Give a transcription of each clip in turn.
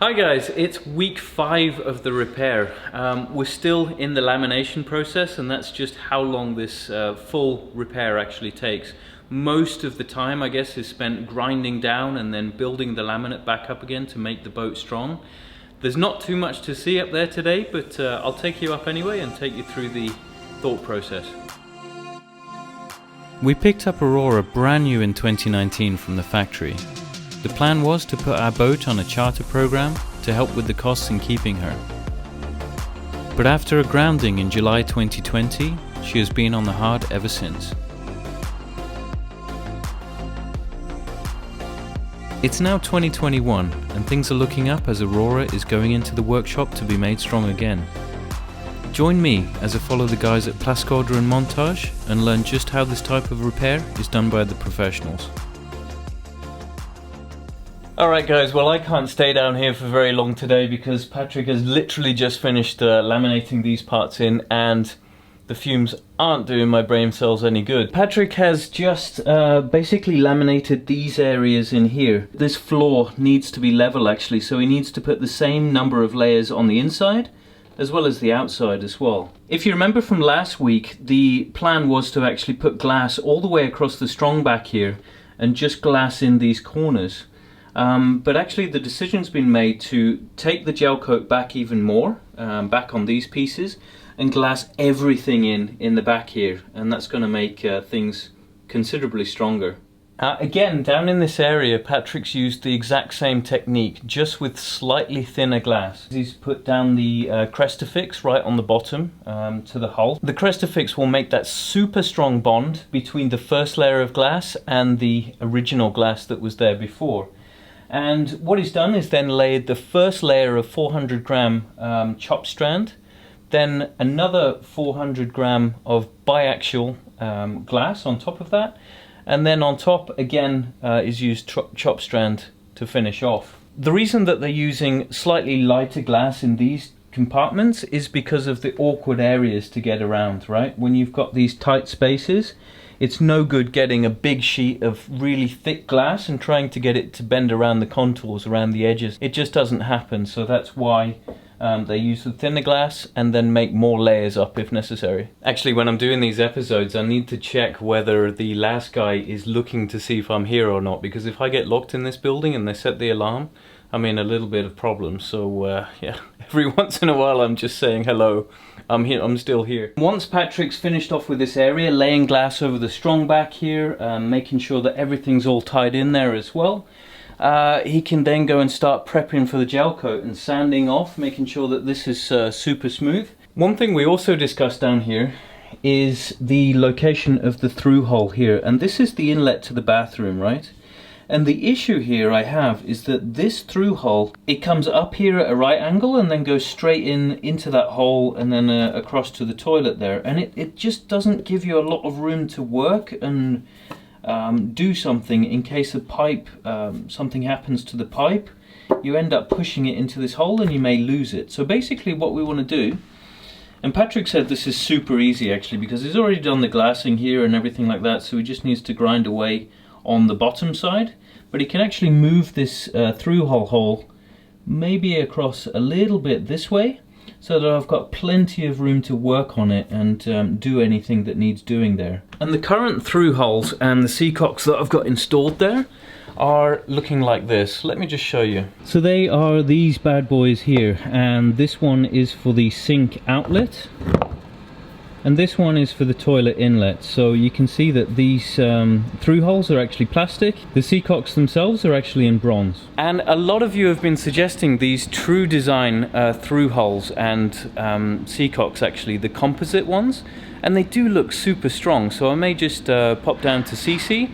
Hi guys, it's week 5 of the repair. We're still in the lamination process, and that's just how long this full repair actually takes. Most of the time, I guess, is spent grinding down and then building the laminate back up again to make the boat strong. There's not too much to see up there today, but I'll take you up anyway and take you through the thought process. We picked up Aurora brand new in 2019 from the factory. The plan was to put our boat on a charter program to help with the costs in keeping her. But after a grounding in July 2020, she has been on the hard ever since. It's now 2021 and things are looking up as Aurora is going into the workshop to be made strong again. Join me as I follow the guys at Plascodra and Montage and learn just how this type of repair is done by the professionals. Alright guys, well I can't stay down here for very long today because Patrick has literally just finished laminating these parts in, and the fumes aren't doing my brain cells any good. Patrick has just basically laminated these areas in here. This floor needs to be level actually, so he needs to put the same number of layers on the inside as well as the outside as well. If you remember from last week, the plan was to actually put glass all the way across the strong back here and just glass in these corners. But actually the decision's been made to take the gel coat back even more, back on these pieces, and glass everything in the back here, and that's going to make things considerably stronger. Again, down in this area, Patrick's used the exact same technique, just with slightly thinner glass. He's put down the Crestafix right on the bottom to the hull. The Crestafix will make that super strong bond between the first layer of glass and the original glass that was there before. And what he's done is then laid the first layer of 400 gram chop strand, then another 400 gram of biaxial glass on top of that, and then on top again is used chop strand to finish off. The reason that they're using slightly lighter glass in these compartments is because of the awkward areas to get around, right? When you've got these tight spaces, it's no good getting a big sheet of really thick glass and trying to get it to bend around the contours, around the edges. It just doesn't happen, so that's why they use the thinner glass and then make more layers up if necessary. Actually, when I'm doing these episodes, I need to check whether the last guy is looking to see if I'm here or not, because if I get locked in this building and they set the alarm, I'm in a little bit of problems. So yeah, every once in a while I'm just saying hello. I'm here, I'm still here. Once Patrick's finished off with this area, laying glass over the strong back here, making sure that everything's all tied in there as well, he can then go and start prepping for the gel coat and sanding off, making sure that this is super smooth. One thing we also discussed down here is the location of the through hole here, and this is the inlet to the bathroom, right? And the issue here I have is that this through hole, it comes up here at a right angle and then goes straight into that hole and then across to the toilet there. And it just doesn't give you a lot of room to work and do something in case a pipe, something happens to the pipe. You end up pushing it into this hole and you may lose it. So basically what we want to do, and Patrick said this is super easy actually because he's already done the glassing here and everything like that, so he just needs to grind away on the bottom side, but he can actually move this through hole maybe across a little bit this way, so that I've got plenty of room to work on it and do anything that needs doing there. And the current through holes and the seacocks that I've got installed there are looking like this. Let me just show you. So they are these bad boys here, and this one is for the sink outlet, and this one is for the toilet inlet. So you can see that these through holes are actually plastic. The seacocks themselves are actually in bronze. And a lot of you have been suggesting these True Design through holes and seacocks, actually the composite ones, and they do look super strong. So I may just pop down to CC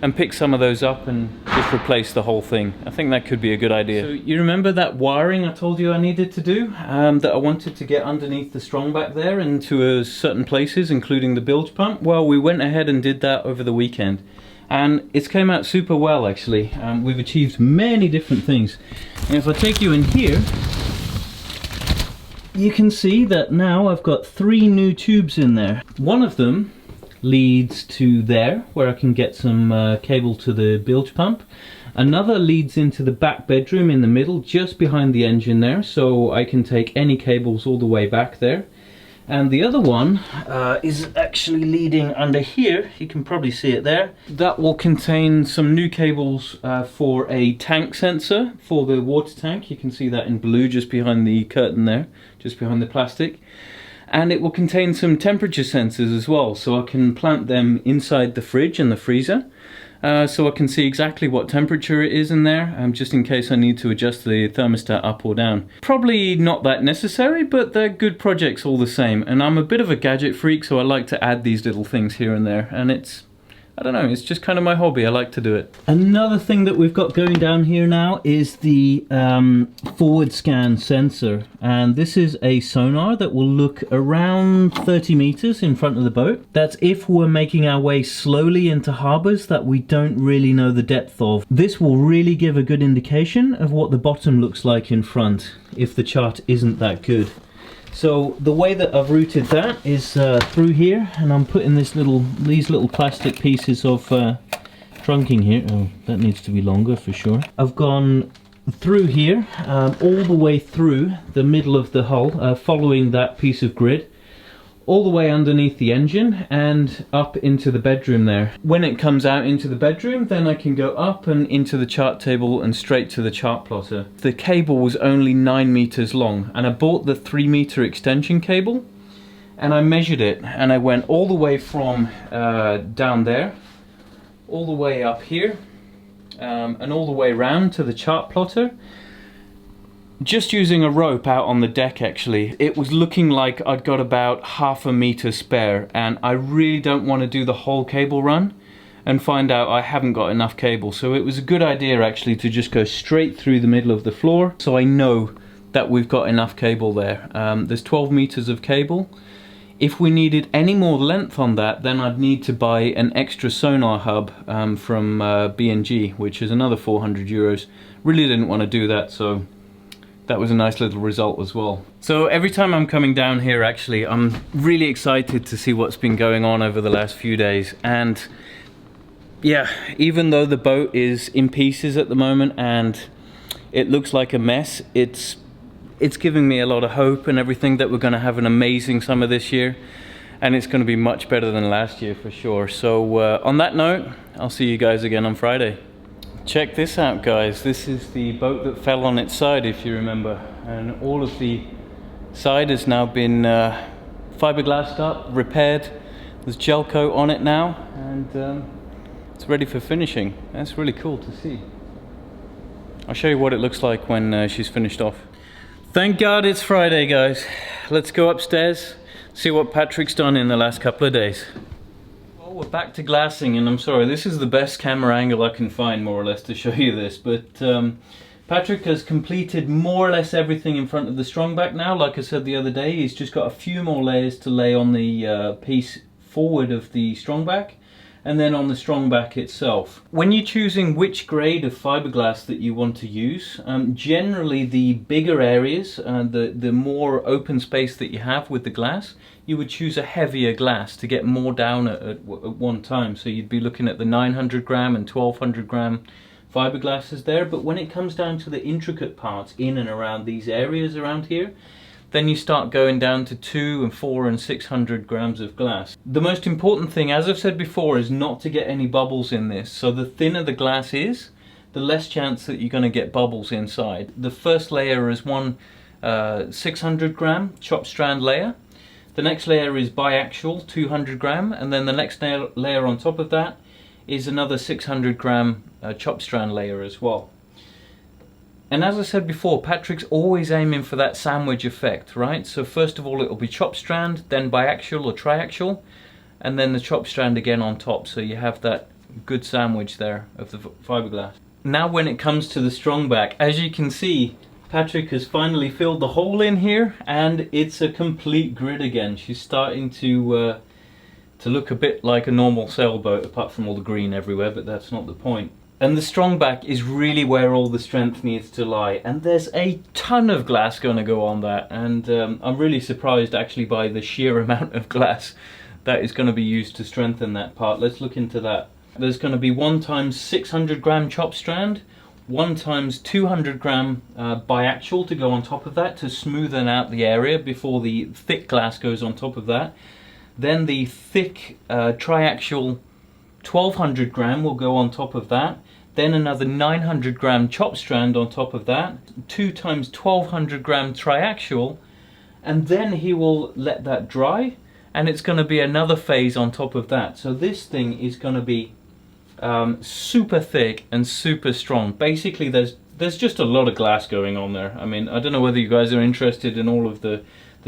and pick some of those up and just replace the whole thing. I think that could be a good idea. So you remember that wiring I told you I needed to do, that I wanted to get underneath the strong back there into certain places, including the bilge pump? Well, we went ahead and did that over the weekend, and it's came out super well actually. We've achieved many different things. And if I take you in here, you can see that now I've got 3 new tubes in there. One of them leads to there, where I can get some cable to the bilge pump. Another leads into the back bedroom in the middle, just behind the engine there, so I can take any cables all the way back there. And the other one is actually leading under here. You can probably see it there. That will contain some new cables for a tank sensor for the water tank. You can see that in blue just behind the curtain there, just behind the plastic. And it will contain some temperature sensors as well, so I can plant them inside the fridge and the freezer. So I can see exactly what temperature it is in there, just in case I need to adjust the thermostat up or down. Probably not that necessary, but they're good projects all the same. And I'm a bit of a gadget freak, so I like to add these little things here and there. And it's, I don't know, it's just kind of my hobby. I like to do it. Another thing that we've got going down here now is the forward scan sensor. And this is a sonar that will look around 30 meters in front of the boat. That's if we're making our way slowly into harbors that we don't really know the depth of. This will really give a good indication of what the bottom looks like in front if the chart isn't that good. So the way that I've routed that is through here, and I'm putting these little plastic pieces of trunking here. Oh, that needs to be longer for sure. I've gone through here, all the way through the middle of the hull, following that piece of grid, all the way underneath the engine and up into the bedroom there. When it comes out into the bedroom, then I can go up and into the chart table and straight to the chart plotter. The cable was only 9 meters long, and I bought the 3-meter extension cable, and I measured it, and I went all the way from down there, all the way up here, and all the way around to the chart plotter. Just using a rope out on the deck actually. It was looking like I'd got about half a meter spare, and I really don't want to do the whole cable run and find out I haven't got enough cable. So it was a good idea actually to just go straight through the middle of the floor, so I know that we've got enough cable there. There's 12 meters of cable. If we needed any more length on that, then I'd need to buy an extra sonar hub from B&G, which is another 400 euros. Really didn't want to do that, so that was a nice little result as well. So every time I'm coming down here actually, I'm really excited to see what's been going on over the last few days. And yeah, even though the boat is in pieces at the moment and it looks like a mess, it's giving me a lot of hope and everything that we're going to have an amazing summer this year, and it's going to be much better than last year for sure. So on that note, I'll see you guys again on Friday. Check this out guys, this is the boat that fell on its side, if you remember, and all of the side has now been fiberglassed up, repaired. There's gel coat on it now, and it's ready for finishing. That's really cool to see. I'll show you what it looks like when she's finished off. Thank God it's Friday guys. Let's go upstairs, see what Patrick's done in the last couple of days. We're back to glassing, and I'm sorry, this is the best camera angle I can find more or less to show you this, but Patrick has completed more or less everything in front of the strongback now. Like I said the other day, he's just got a few more layers to lay on the piece forward of the strongback, and then on the strongback itself. When you're choosing which grade of fiberglass that you want to use, generally the bigger areas, the more open space that you have with the glass, you would choose a heavier glass to get more down at one time. So you'd be looking at the 900 gram and 1200 gram fiberglasses there. But when it comes down to the intricate parts in and around these areas around here, then you start going down to 200 and 400 and 600 grams of glass. The most important thing, as I've said before, is not to get any bubbles in this. So the thinner the glass is, the less chance that you're going to get bubbles inside. The first layer is one 600 gram chop strand layer. The next layer is biaxial, 200 gram, and then the next layer on top of that is another 600 gram chop strand layer as well. And as I said before, Patrick's always aiming for that sandwich effect, right? So first of all it will be chop strand, then biaxial or triaxial, and then the chop strand again on top, so you have that good sandwich there of the fiberglass. Now when it comes to the strongback, as you can see, Patrick has finally filled the hole in here, and it's a complete grid again. She's starting to look a bit like a normal sailboat, apart from all the green everywhere, but that's not the point. And the strongback is really where all the strength needs to lie, and there's a ton of glass going to go on that, and I'm really surprised actually by the sheer amount of glass that is going to be used to strengthen that part. Let's look into that. There's going to be 1 times 600 gram chop strand, 1 times 200 gram biaxial to go on top of that to smoothen out the area before the thick glass goes on top of that. Then the thick triaxial 1200 gram will go on top of that. Then another 900 gram chop strand on top of that. 2 times 1200 gram triaxial. And then he will let that dry. And it's going to be another phase on top of that. So this thing is going to be super thick and super strong. Basically, there's just a lot of glass going on there. I mean, I don't know whether you guys are interested in all of the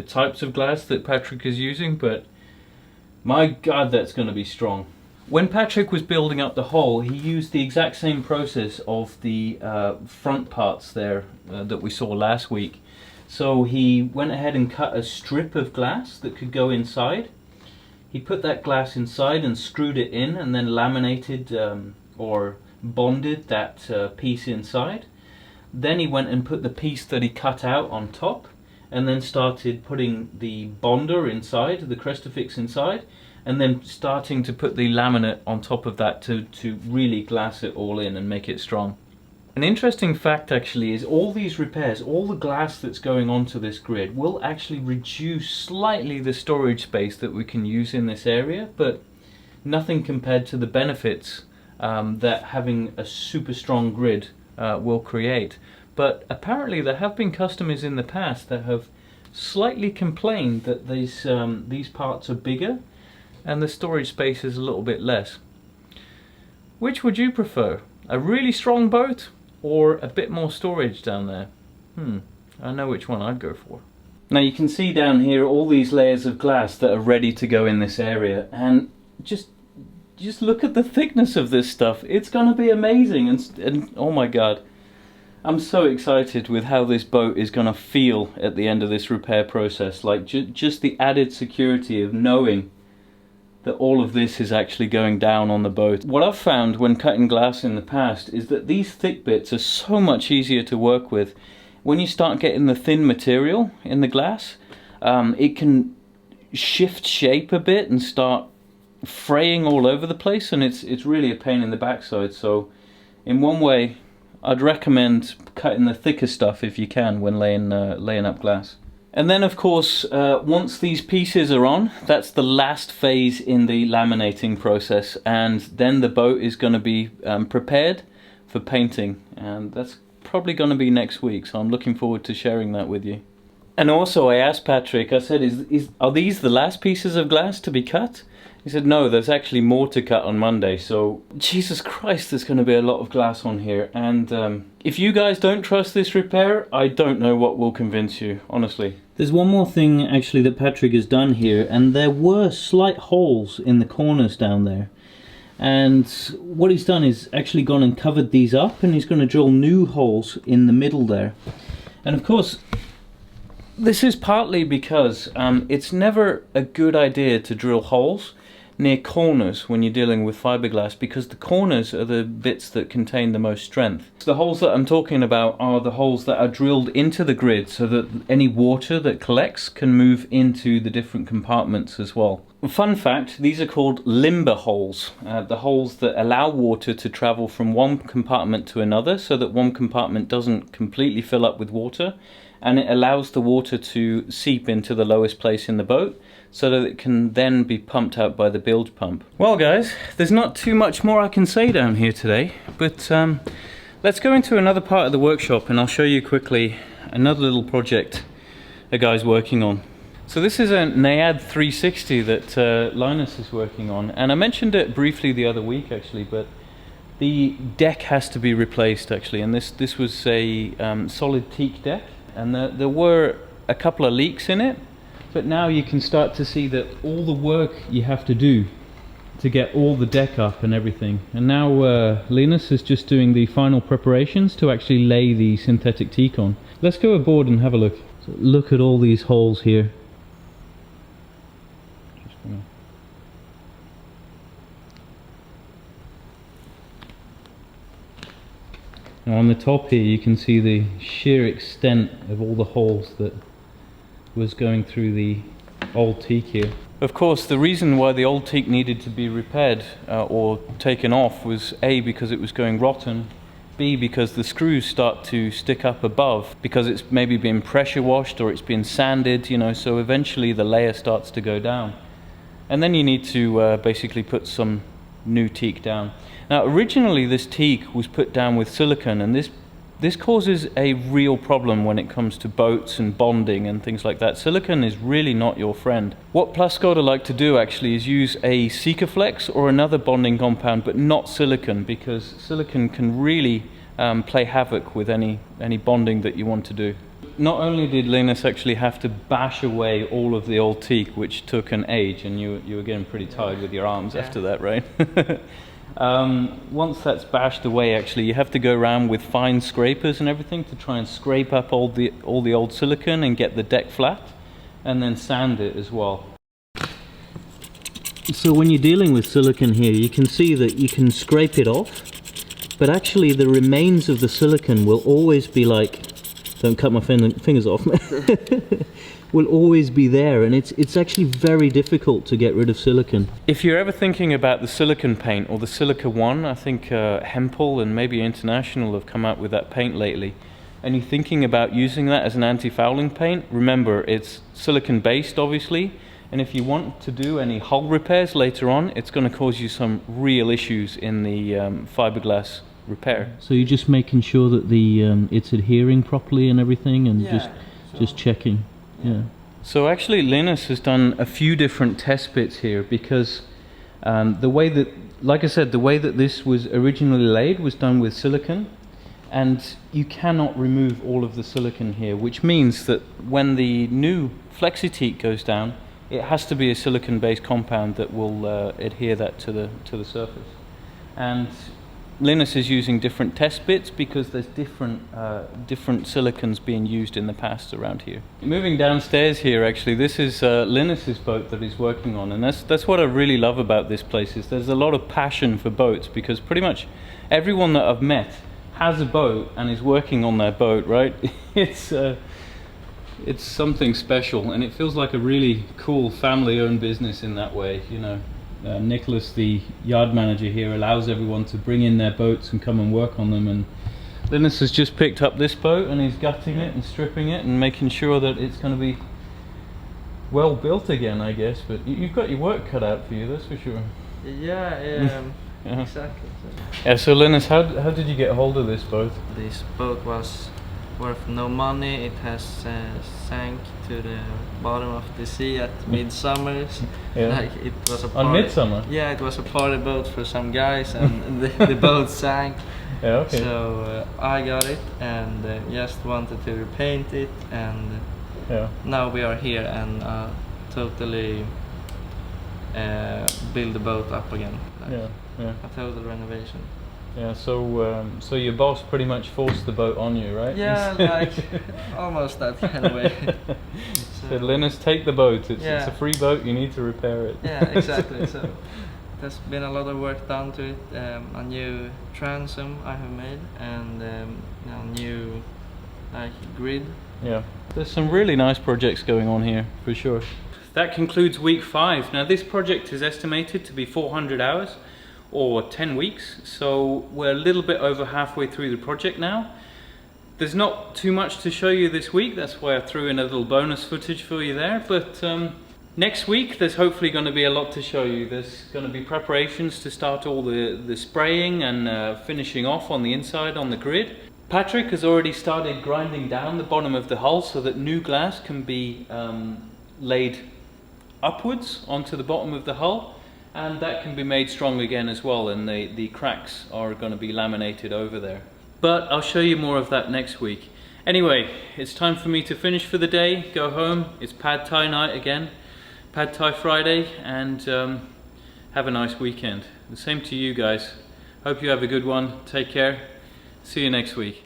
types of glass that Patrick is using, but my God, that's going to be strong. When Patrick was building up the hull, he used the exact same process of the front parts there that we saw last week. So he went ahead and cut a strip of glass that could go inside. He put that glass inside and screwed it in, and then laminated or bonded that piece inside. Then he went and put the piece that he cut out on top, and then started putting the bonder inside, the Crestafix inside, and then starting to put the laminate on top of that to really glass it all in and make it strong. An interesting fact actually is all these repairs, all the glass that's going onto this grid will actually reduce slightly the storage space that we can use in this area, but nothing compared to the benefits that having a super strong grid will create. But apparently there have been customers in the past that have slightly complained that these parts are bigger and the storage space is a little bit less. Which would you prefer? A really strong boat or a bit more storage down there? I know which one I'd go for. Now you can see down here all these layers of glass that are ready to go in this area, and just look at the thickness of this stuff. It's gonna be amazing, and oh my God, I'm so excited with how this boat is gonna feel at the end of this repair process. Like just the added security of knowing that all of this is actually going down on the boat. What I've found when cutting glass in the past is that these thick bits are so much easier to work with. When you start getting the thin material in the glass, it can shift shape a bit and start fraying all over the place, and it's really a pain in the backside. So in one way, I'd recommend cutting the thicker stuff if you can when laying up glass. And then of course, once these pieces are on, that's the last phase in the laminating process, and then the boat is going to be prepared for painting, and that's probably going to be next week, so I'm looking forward to sharing that with you. And also I asked Patrick, I said, are these the last pieces of glass to be cut? He said, no, there's actually more to cut on Monday. So, Jesus Christ, there's going to be a lot of glass on here. And if you guys don't trust this repair, I don't know what will convince you, honestly. There's one more thing actually that Patrick has done here, and there were slight holes in the corners down there. And what he's done is actually gone and covered these up, and he's going to drill new holes in the middle there. And of course, this is partly because it's never a good idea to drill holes near corners when you're dealing with fiberglass, because the corners are the bits that contain the most strength. The holes that I'm talking about are the holes that are drilled into the grid so that any water that collects can move into the different compartments as well. Fun fact, these are called limber holes, the holes that allow water to travel from one compartment to another so that one compartment doesn't completely fill up with water, and it allows the water to seep into the lowest place in the boat so that it can then be pumped out by the bilge pump. Well guys, there's not too much more I can say down here today, but let's go into another part of the workshop and I'll show you quickly another little project a guy's working on. So this is a Naiad 360 that Linus is working on, and I mentioned it briefly the other week actually, but the deck has to be replaced actually, and this was a solid teak deck, and there were a couple of leaks in it. But now you can start to see that all the work you have to do to get all the deck up and everything. And now Linus is just doing the final preparations to actually lay the synthetic teak on. Let's go aboard and have a look. So look at all these holes here. Now on the top here you can see the sheer extent of all the holes that was going through the old teak here. Of course, the reason why the old teak needed to be repaired or taken off was A, because it was going rotten, B, because the screws start to stick up above because it's maybe been pressure washed or it's been sanded, you know, so eventually the layer starts to go down. And then you need to basically put some new teak down. Now originally this teak was put down with silicone, and this causes a real problem when it comes to boats and bonding and things like that. Silicone is really not your friend. What Plascoda like to do actually is use a Sikaflex or another bonding compound, but not silicone, because silicone can really play havoc with any bonding that you want to do. Not only did Linus actually have to bash away all of the old teak, which took an age, and you were getting pretty tired with your arms after that, right? Once that's bashed away, actually, you have to go around with fine scrapers and everything to try and scrape up all the old silicone and get the deck flat, and then sand it as well. So when you're dealing with silicone here, you can see that you can scrape it off, but actually the remains of the silicone will always be like, don't cut my fingers off, will always be there, and it's actually very difficult to get rid of silicone. If you're ever thinking about the silicone paint or the Silica One, I think Hempel and maybe International have come out with that paint lately, and you're thinking about using that as an anti-fouling paint, remember it's silicone based obviously, and if you want to do any hull repairs later on, it's going to cause you some real issues in the fiberglass repair. So you're just making sure that the it's adhering properly and everything, and just checking. Yeah. So actually Linus has done a few different test bits here, because the way that, like I said, the way that this was originally laid was done with silicone, and you cannot remove all of the silicone here, which means that when the new FlexiTeak goes down, it has to be a silicone based compound that will adhere that to the surface. And Linus is using different test bits because there's different silicones being used in the past around here. Moving downstairs here, actually, this is Linus's boat that he's working on, and that's what I really love about this place, is there's a lot of passion for boats, because pretty much everyone that I've met has a boat and is working on their boat, right? It's something special, and it feels like a really cool family-owned business in that way, you know. Nicholas, the yard manager here, allows everyone to bring in their boats and come and work on them, and Linus has just picked up this boat and he's gutting it and stripping it and making sure that it's going to be well built again, I guess. But you've got your work cut out for you, that's for sure. Yeah. Exactly. Yeah, so Linus, how did you get hold of this boat? This boat was worth no money. It has sank to the bottom of the sea at midsummer. Like it was a party. On midsummer? Yeah, it was a party boat for some guys, and the boat sank. Yeah, okay. So I got it and just wanted to repaint it, and now we are here and totally build the boat up again. Like a total renovation. Yeah, so your boss pretty much forced the boat on you, right? Yeah, like almost that kind of way. Said, Linus, take the boat. It's a free boat. You need to repair it. Yeah, exactly. So there's been a lot of work done to it. A new transom I have made, and a new grid. Yeah, there's some really nice projects going on here for sure. That concludes week 5. Now this project is estimated to be 400 hours. Or 10 weeks, so we're a little bit over halfway through the project now. There's not too much to show you this week, that's why I threw in a little bonus footage for you there, but next week there's hopefully going to be a lot to show you. There's going to be preparations to start all the spraying and finishing off on the inside on the grid. Patrick has already started grinding down the bottom of the hull so that new glass can be laid upwards onto the bottom of the hull. And that can be made strong again as well, and the cracks are going to be laminated over there. But I'll show you more of that next week. Anyway, it's time for me to finish for the day, go home. It's Pad Thai night again, Pad Thai Friday, and have a nice weekend. The same to you guys. Hope you have a good one. Take care. See you next week.